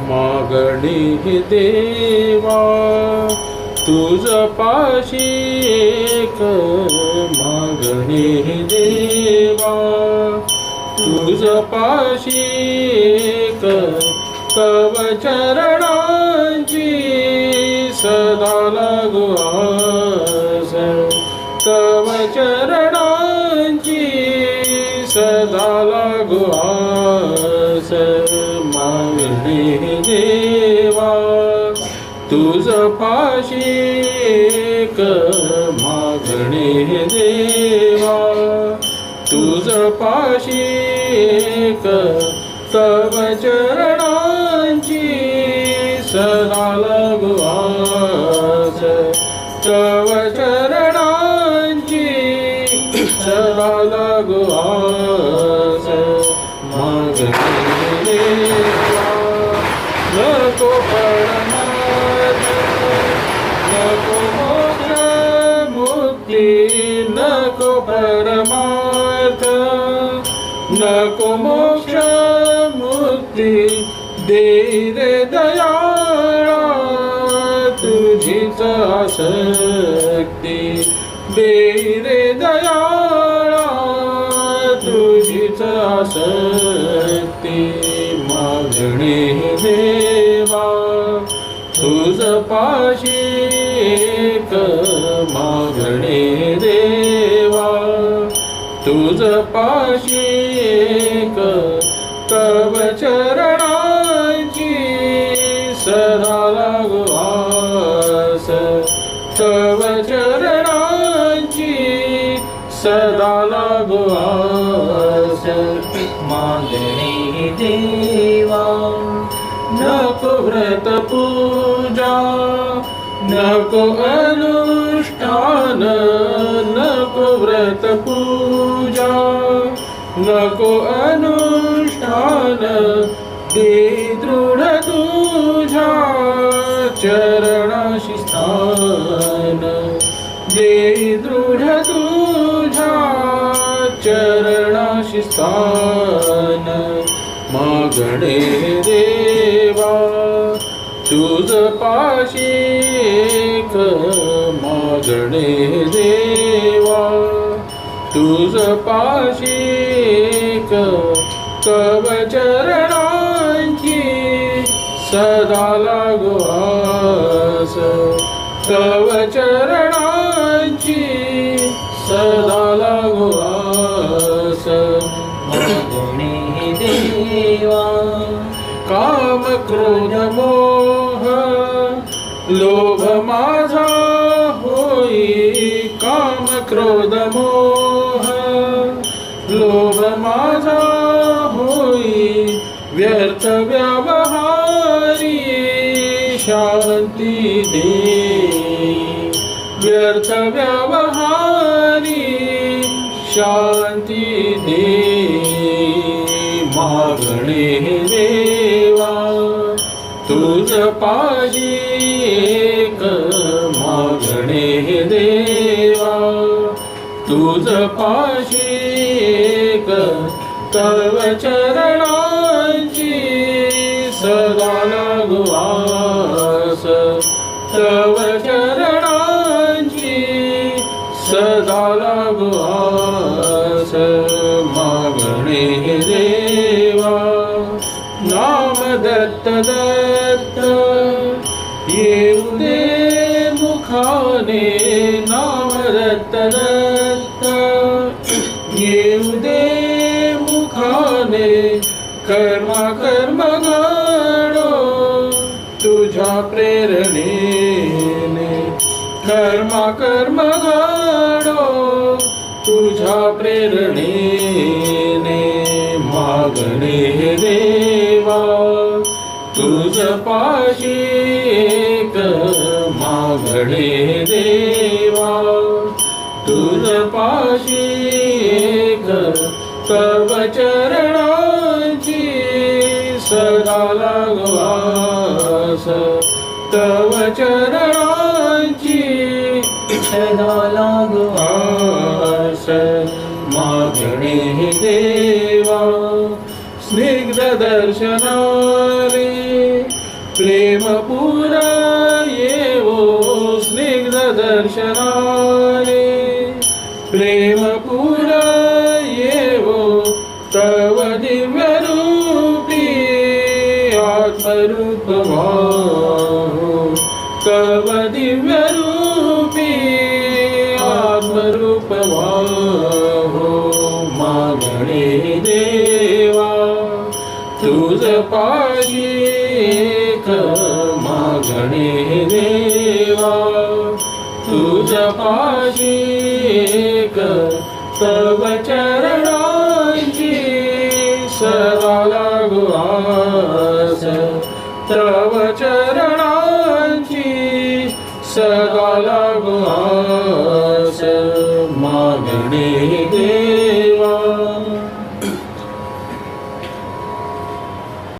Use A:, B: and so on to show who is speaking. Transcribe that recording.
A: मागणी देवा तुझ पाशी एक मागणी देवा तुझ पाशी एक तव चरणांची सदा लागू आस तव चरणांची सदा लागू आस मागणी देवा तुझ पाशी एक मागणी देवा तुझ पाशी एक तव चरणांची सदा लागू आस तव चरणांची सदा लागू आस मागणी देवा नको परमार्थ नको मोक्ष मुक्ती नको परमार्थ नको मोक्ष मुक्ती दे रे दयाळा तुझीच आसक्ती दे रे दयाळा तुझीच आसक्ती मागणी देवा तुझ पाशी एक मागणी देवा तुझ पाशी एक तव चरणांची सदा लागू आस तव चरणांची सदा लागू आस
B: मागणी देवा
A: नको व्रत पूजा नको अनुष्ठान नको व्रत पूजा नको अनुष्ठान दे दृढ तुझ्या चरणाशी स्थान दे दृढ तुझ्या चरणाशी स्थान मागणे देवा तुझ पाशी एक मागणे देवा तुझ पाशी एक तव चरणांची सदा लागू आस तव चरणांची सदा लागू आस
B: मागणी देवा
A: काम क्रोध मोह लोभ माझा होई काम क्रोध मोह लोभ माझा होई व्यर्थ व्यवहारी शांती दे व्यर्थ व्यवहारी शांती दे मागणे देवा तुझ पाशी एक मागणे देवा तुझ पाशी एक तव चरणांची सदा लागू आस तव चरणांची सदा लागू आस मागणे देवा नाम दत्त दत्त येऊ दे मुखाने नाम दत्त दत्त येऊ दे मुखाने कर्मा कर्म घडो तुझ्या प्रेरणेने कर्मा कर्म घडो तुझ्या प्रेरणेने मागणे देवा तुझ पाशी एक मागणे देवा तुझ पाशी एक तव चरणांची सदा लागू आस तव चरणांची
B: सदा लागू
A: आस मागणे देवा स्निग्ध दर्शनारे प्रेम पुरा येवो स्निग्ध दर्शनाने प्रेम पुरा येवो तव दिव्य रूपी आत्मरूप वाहो तव दिव्य रूपी आत्मरूप वाहो मागणे देवा तुझ पाशी एक मागणे देवा तुझ पाशी एक तव चरणांची सदा लागू आस तव चरण